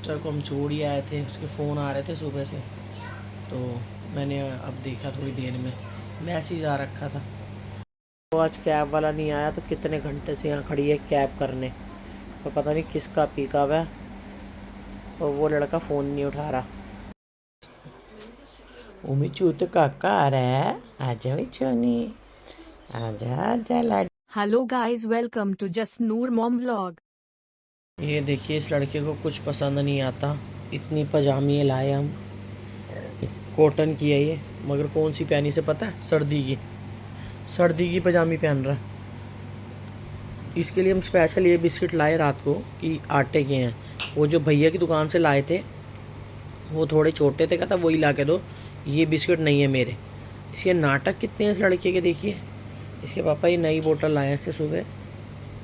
Sister को हम छोड़ ही आए थे, उसके फ़ोन आ रहे थे सुबह से, तो मैंने अब देखा थोड़ी देर में मैसेज आ रखा था। तो आज कैब वाला नहीं आया, तो कितने घंटे से यहाँ खड़ी है कैब करने, तो पता नहीं किसका पिकअप है, और वो लड़का फ़ोन नहीं उठा रहा। उम्मीद तो काका आ रहा है, आजा मिचोनी, आजा आजा लाड। Hello guys, welcome to just Noor mom vlog. ये देखिए, इस लड़के को कुछ पसंद नहीं आता, इतनी पजामी लाए हम, कॉटन की है ये, मगर कौन सी पहनी से पता है, सर्दी की पजामी पहन रहा है। इसके लिए हम स्पेशल ये बिस्किट लाए रात को कि आटे के हैं, वो जो भैया की दुकान से लाए थे वो थोड़े छोटे थे, कहता वही ला के दो, ये बिस्किट नहीं है मेरे। इसके नाटक कितने हैं इस लड़के के, देखिए। इसके पापा ये नई बोतल लाए थे सुबह,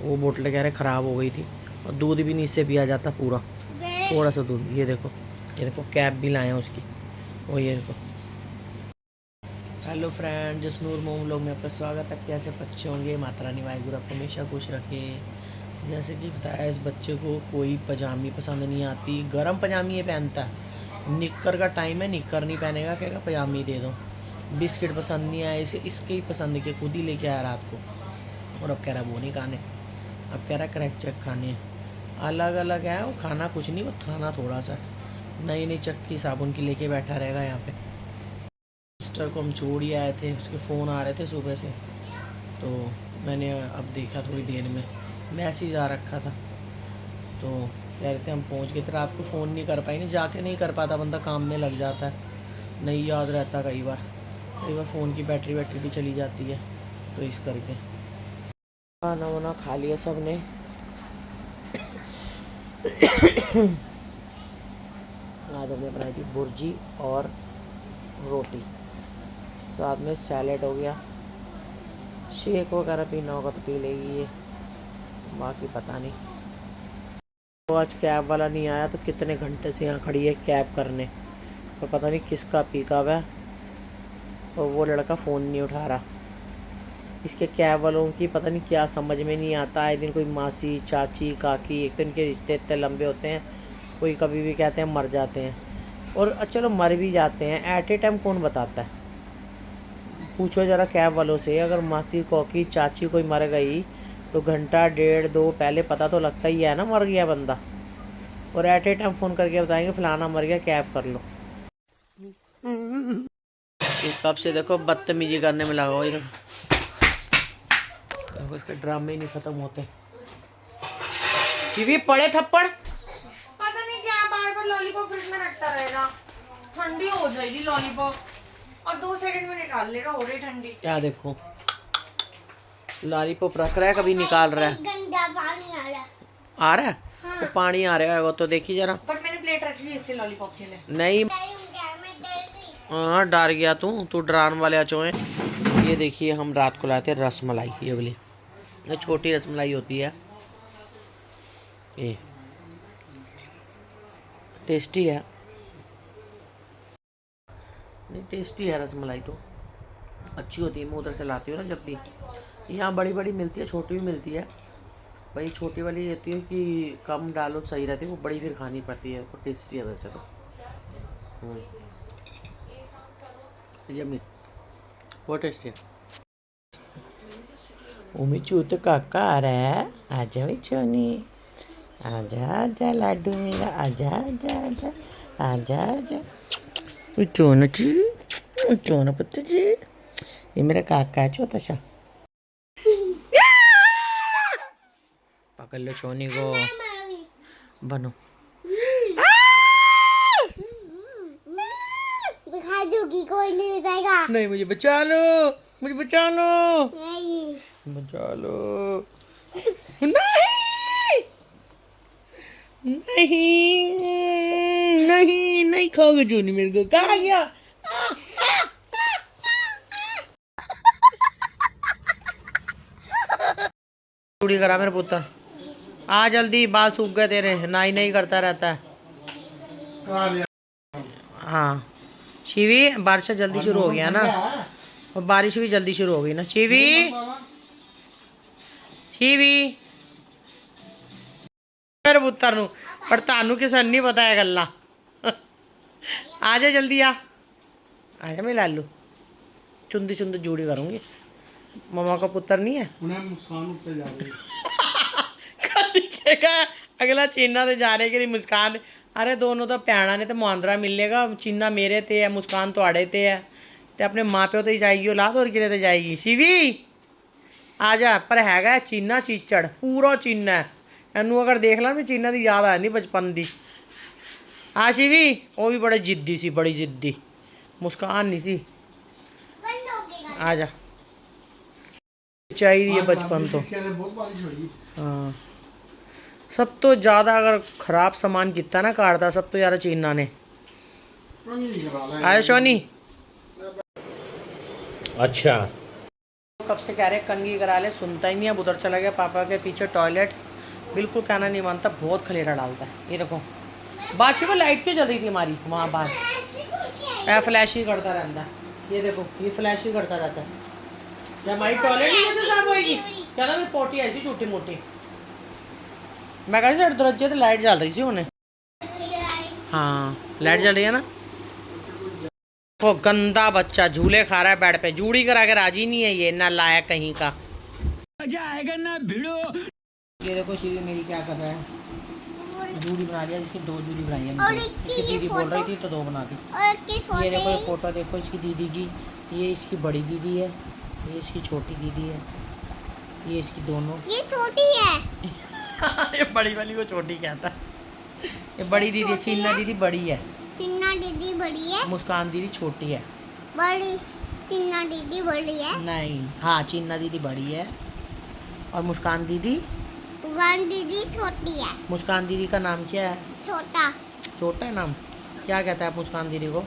वो बोतल कह रहे ख़राब हो गई थी, और दूध भी नहीं इससे पिया जाता पूरा, थोड़ा सा दूध। ये देखो कैप भी लाए हैं उसकी, वो ये देखो। हेलो फ्रेंड, जस्ट नूर मोम लोग में आपका स्वागत है। कैसे बच्चे होंगे, माता रानी वाहिगुरु आपको हमेशा खुश रखे। जैसे कि बताया, इस बच्चे को कोई पजामी पसंद नहीं आती, गरम पजामी ये पहनता है। निक्कर का टाइम है, निक्कर नहीं पहनेगा, कहेगा पजामी दे दो। बिस्किट पसंद नहीं आया इसे, इसके ही पसंद के खुद ही लेके आया रात को, और अब कह रहा वो नहीं खाने, अब कह रहा क्रैक चेक खाने हैं। अलग अलग है वो, खाना कुछ नहीं, वो खाना थोड़ा सा। नई नई चक्की साबुन की लेके बैठा रहेगा यहाँ पे। सिस्टर को हम छोड़ ही आए थे, उसके फ़ोन आ रहे थे सुबह से, तो मैंने अब देखा थोड़ी देर में मैसेज आ रखा था, तो कह रहे थे हम पहुंच गए थे। रात को फ़ोन नहीं कर पाई, नहीं जाके नहीं कर पाता बंदा, काम में लग जाता है, नहीं याद रहता कई बार फ़ोन की बैटरी भी चली जाती है, तो इस करके। खाना वाना खा लिया सब ने। आज हमने बनाई थी भुर्जी और रोटी, साथ में सैलेड हो गया। शेक वगैरह पीना होगा तो पी लेगी ये, बाकी पता नहीं। तो आज कैब वाला नहीं आया, तो कितने घंटे से यहाँ खड़ी है कैब करने, तो पता नहीं किसका पिकअप है, और वो लड़का फ़ोन नहीं उठा रहा। इसके कैब वालों की पता नहीं क्या समझ में नहीं आता है, दिन कोई मासी चाची काकी, एक तो इनके रिश्ते इतने लंबे होते हैं, कोई कभी भी कहते हैं मर जाते हैं, और चलो मर भी जाते हैं, एट ए टाइम कौन बताता है। पूछो ज़रा कैब वालों से, अगर मासी कॉकी चाची कोई मर गई तो घंटा डेढ़ दो पहले पता तो लगता ही है ना मर गया बंदा, और एट ए टाइम फ़ोन करके बताएंगे फलाना मर गया, कैब कर लो। कब से देखो बदतमीजी करने में लगा हुआ, इसके ड्रामे ही नहीं ख़त्म होते। शिवी पड़े थप्पड़, पता नहीं क्या बार बार लॉलीपॉप फ्रिज में रखता रहेगा, ठंडी हो जाएगी लॉलीपॉप, और 2 सेकंड में निकाल लेगा, हो रही ठंडी। क्या देखो, लॉलीपॉप रख रहा है, कभी निकाल रहा है, गंदा पानी आ रहा है। आ रहा है हाँ। तो पानी आ रहा है वो तो देखिए जरा, बट मैंने प्लेट रख ली इसके लॉलीपॉप के लिए। नहीं हाँ डर गया तू डरान वाले अचोए। ये देखिए, हम रात को लाए थे रसमलाई, ये वाली, ये छोटी रसमलाई होती है, ये टेस्टी है, नहीं टेस्टी है रसमलाई तो अच्छी होती है। मैं उधर से लाती हूँ ना जब भी, यहाँ बड़ी बड़ी मिलती है, छोटी भी मिलती है, भाई छोटी वाली रहती है कि कम डालो सही रहती है, वो बड़ी फिर खानी पड़ती है, वो टेस्टी है वैसे तो। यम्मी, बहुत टेस्टी है। उम्मीद तो काका आ रहा है, आजा मिचोनी, आजा आजा लाडू मेरा, आजा आजा आजा आजा आजा मिचोना जी, मिचोना पुत्र जी, ये मेरा काका है छोटा सा। पकड़ लो छोनी को, बनो कोई नहीं बताएगा। नहीं, मुझे बचा लो, मुझे बचा लो, नहीं बचा लो, नहीं नहीं नहीं नहीं खाओगे चोनी मेरे को, कहाँ गया। चूड़ी करा मेरा पुत्र, आ जल्दी, बाल सूख गए तेरे, नाई नहीं करता रहता है। हाँ शिवी, बारिश जल्दी शुरू हो गया ना, और बारिश भी जल्दी शुरू हो गई ना। शिवी शिवी मेरे पुत्र नू पर तानू किसी नहीं पता है गल्ला आ जा जल्दी आ जा मैं लालू चुंदी चुंदी जूड़ी करूंगी मम्मा का पुत्र नहीं है उन्हें मुस्कान उत्ते जा रही अगला चीना ते जाने के लिए मुस्कान अरे दोनों तो भैणा ने तो मुआंदरा मिलेगा चीना मेरे ते है मुस्कान थोड़े ते है ते अपने माँ प्यो ते जाएगी औलाद और किरे ते जाएगी शिवी आ जा पर हैगा चीना चीचड़ पूरा चीना है एनू अगर देख ला मैं चीना की याद आ जाती बचपन की हाँ शिवी वो भी बड़े जिद्दी सी बड़ी जिद्दी मुस्कान नहीं सी आ जा चाहिए बचपन तो बहुत बारिश हो रही हाँ सब तो ज़्यादा अगर ख़राब सामान कितना ना काटता सब तो यार चीना ने आया शोनी अच्छा कब से कह रहे कंघी करा ले सुनता ही नहीं अब उधर चला गया पापा के पीछे टॉयलेट बिल्कुल कहना नहीं मानता बहुत खलेरा डालता है ये देखो बादशाह को लाइट क्यों जल रही थी हमारी वहाँ बाहर फ्लैश ही करता रहता है ये देखो ये फ्लैश ही करता रहता है क्या हमारी टॉयलेट ही कैसे साफ होएगी क्या ना मेरी पोटी आई थी छोटी मोटी मैं कह रही साढ़े दरवाजे तो लाइट जल रही थी उन्हें हाँ लाइट जल रही है ना वो गंदा बच्चा झूले खा रहा है बेड पे जूड़ी करा के राजी नहीं है ये ना लायक कहीं का मजा आएगा ना भिड़ो ये देखो शिवी मेरी क्या कर रहा है जूड़ी बना लिया जिसकी 2 जूड़ी बनाई है इसकी दीदी बोल रही थी तो 2 बना दी ये देखो ये फोटो देखो इसकी दीदी की ये इसकी बड़ी दीदी है ये इसकी छोटी दीदी है ये इसकी दोनों ये छोटी है ये बड़ी वाली को छोटी कहता है ये बड़ी दीदी है चीना दीदी बड़ी है चिन्ना दीदी बड़ी है मुस्कान दीदी छोटी है बड़ी चिन्ना दीदी बड़ी है नहीं हाँ चीना दीदी बड़ी है और मुस्कान दीदी उगान दीदी छोटी है मुस्कान दीदी का नाम क्या है छोटा छोटा है नाम क्या कहता है आप मुस्कान दीदी को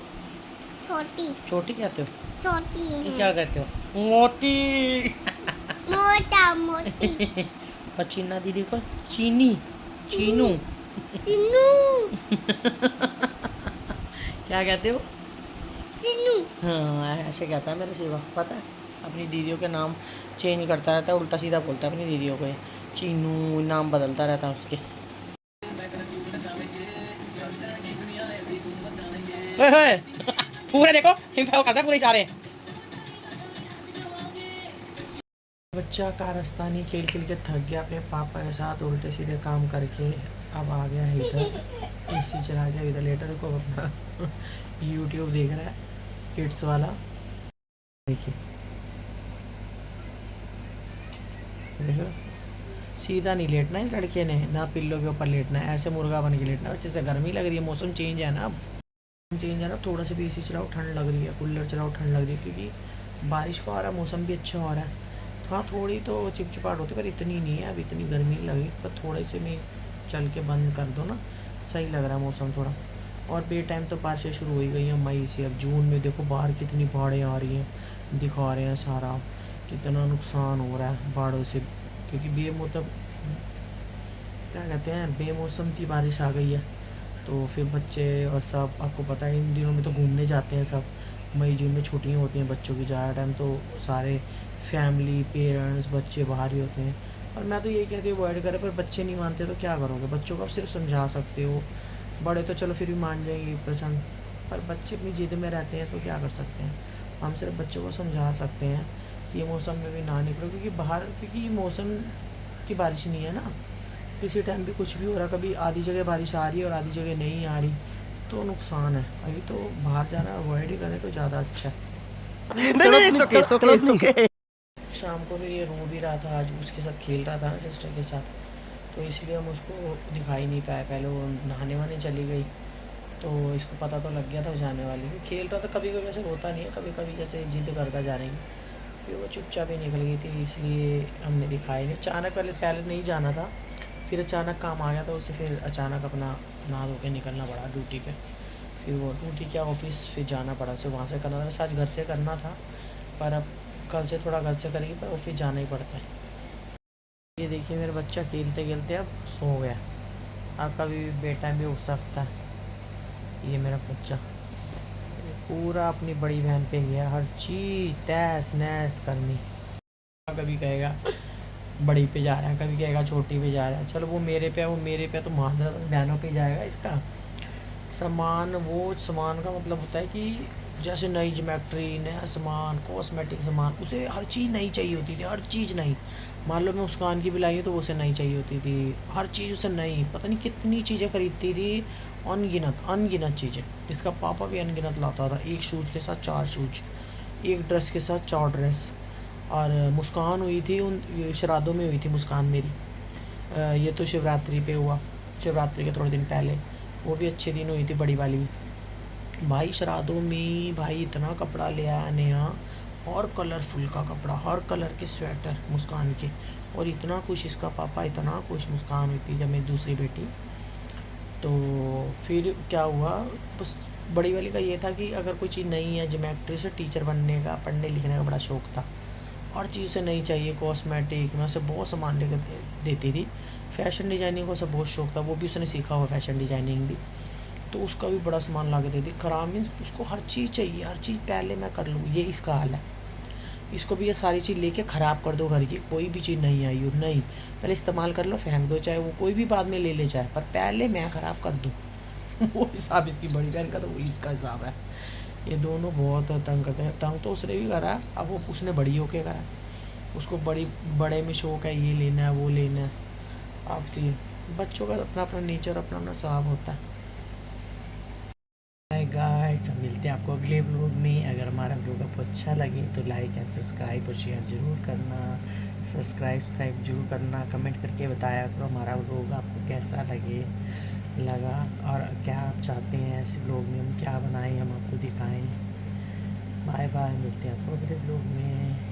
छोटी छोटी कहते हो छोटी ये क्या कहते हो मोटी मोटा मोटी और चीना दीदी को चीनी चीनू चिन्नू क्या कहते हो चिन्नू हाँ ऐसे कहता है मेरा शिवा पता है अपनी दीदियों के नाम चेंज करता रहता है उल्टा सीधा बोलता है अपनी दीदियों को चीनू नाम बदलता रहता है उसके पूरे देखो करता है पूरे इशारे बच्चा कारस्तानी खेल खेल के थक गया अपने पापा के साथ उल्टे सीधे काम करके अब आ गया है इधर एसी चला गया इधर लेटा देखो अपना यूट्यूब देख रहा है किड्स वाला देखिए देखो सीधा नहीं लेटना इस लड़के ने ना पिल्लों के ऊपर लेटना है ऐसे मुर्गा बन के लेटना है वैसे से गर्मी लग रही है मौसम चेंज है ना अब चेंज है ना थोड़ा सा भी एसी चलाओ ठंड लग रही है कूलर चलाओ ठंड लग रही है क्योंकि बारिश का आ रहा है मौसम भी अच्छा हो रहा है हाँ थोड़ी तो चिपचिपाहट होती है पर इतनी नहीं है अब इतनी गर्मी लगी पर थोड़े से में चल के बंद कर दो ना सही लग रहा है मौसम थोड़ा और बे टाइम तो बारिशें शुरू हो ही गई हैं मई से अब जून में देखो बाहर कितनी बाढ़ें आ रही हैं दिखा रहे हैं सारा कितना नुकसान हो रहा है बाढ़ों से क्योंकि क्या कहते हैं बेमौसम की बारिश आ गई है तो फिर बच्चे और सब आपको पता है इन दिनों में तो घूमने जाते हैं सब मई जून में छुट्टियां होती हैं बच्चों की ज़्यादा टाइम तो सारे फैमिली पेरेंट्स बच्चे बाहर ही होते हैं और मैं तो यही कहती हूँ अवॉइड करें पर बच्चे नहीं मानते तो क्या करोगे बच्चों को आप सिर्फ समझा सकते हो बड़े तो चलो फिर भी मान जाएंगे पसंद पर बच्चे अपनी जिद में रहते हैं तो क्या कर सकते हैं हम सिर्फ बच्चों को समझा सकते हैं कि ये मौसम में भी ना निकलो क्योंकि ये मौसम की बारिश नहीं है ना किसी टाइम भी कुछ भी हो रहा कभी आधी जगह बारिश आ रही है और आधी जगह नहीं आ रही तो नुकसान है अभी तो बाहर जाना अवॉइड ही करें तो ज़्यादा अच्छा है शाम को फिर ये रो भी रहा था आज उसके साथ खेल रहा था ना सिस्टर के साथ तो इसलिए हम उसको दिखाई नहीं पाए पहले वो नहाने वहाने चली गई तो इसको पता तो लग गया था वो जाने वाली थी खेल रहा था कभी कभी ऐसे होता नहीं है कभी कभी जैसे जिद करता जाने की फिर वो चुपचाप ही निकल गई थी इसलिए हमने दिखाई नहीं अचानक पहले नहीं जाना था फिर अचानक काम आ गया था उसे फिर अचानक अपना नहा धो के निकलना पड़ा ड्यूटी पे फिर वो ड्यूटी क्या ऑफिस फिर जाना पड़ा उसे वहाँ से करना था आज घर से करना था पर अब कल से थोड़ा घर से करेंगे पर ऑफिस जाना ही पड़ता है ये देखिए मेरा बच्चा खेलते खेलते अब सो गया अब कभी भी बेटा भी उठ सकता है ये मेरा बच्चा पूरा अपनी बड़ी बहन पे गया हर चीज़ तैस नैस करनी कभी कहेगा बड़ी पे जा रहा है, कभी कहेगा छोटी पे जा रहा है। चलो वो मेरे पे है, वो मेरे पे है, तो महाजरा बहनों पे जाएगा इसका। सामान, वो सामान का मतलब होता है कि जैसे नई ज्योमेट्री, नया सामान, कॉस्मेटिक सामान, उसे हर चीज़ नई चाहिए होती थी, हर चीज़ नई। मान लो मैं मुस्कान की भी लाई हूँ तो उसे नई चाहिए होती थी, हर चीज़ उसे नई। पता नहीं कितनी चीज़ें खरीदती थी, अनगिनत अनगिनत चीज़ें। इसका पापा भी अनगिनत लाता था, एक शूज़ के साथ 4 शूज, एक ड्रेस के साथ 4 ड्रेस। और मुस्कान हुई थी उन श्राद्धों में हुई थी मुस्कान मेरी। ये तो शिवरात्रि पे हुआ, शिवरात्रि के थोड़े दिन पहले, वो भी अच्छे दिन हुई थी बड़ी वाली। भाई श्राद्धों में भाई इतना कपड़ा ले आया नया, और कलरफुल का कपड़ा, हर कलर के स्वेटर मुस्कान के। और इतना खुश इसका पापा, इतना खुश मुस्कान हुई थी जब मेरी दूसरी बेटी। तो फिर क्या हुआ, बस बड़ी वाली का ये था कि अगर कोई चीज़ नहीं है, ज्योमेट्री से टीचर बनने का, पढ़ने लिखने का बड़ा शौक़ था, हर चीज़ से नहीं चाहिए, कॉस्मेटिक, मैं उसे बहुत सामान लेकर देती थी। फैशन डिज़ाइनिंग का उसे बहुत शौक़ था, वो भी उसने सीखा हुआ फैशन डिज़ाइनिंग भी, तो उसका भी बड़ा सामान ला के देती। खराब मीन्स उसको हर चीज़ चाहिए, हर चीज़ पहले मैं कर लूँ, ये इसका हाल है। इसको भी ये सारी चीज़ लेके ख़राब कर दो घर की, कोई भी चीज़ नहीं आई हो, नहीं, पहले इस्तेमाल कर लो, फेंक दो, चाहे वो कोई भी बाद में ले चाहे, पर पहले मैं ख़राब कर दूँ। वो हिसाब इसकी बड़ी बहन का, तो वही इसका हिसाब है। ये दोनों बहुत तंग करते हैं। तंग तो उसने भी करा, अब वो उसने बड़ी होके करा, उसको बड़े में शौक़ है, ये लेना है, वो लेना है। अब तो बच्चों का अपना अपना नेचर, अपना अपना स्वभाव होता है। हाय गाइस, मिलते हैं आपको अगले व्लॉग में। अगर हमारा व्लॉग आपको अच्छा लगे तो लाइक एंड सब्सक्राइब और शेयर ज़रूर करना। सब्सक्राइब जरूर करना, कमेंट करके बताया करो हमारा व्लॉग आपको कैसा लगा, और क्या आप चाहते हैं ऐसे व्लॉग में हम क्या बनाएं, हम आपको दिखाएं। बाय बाय, मिलते हैं आपको अगले व्लॉग में।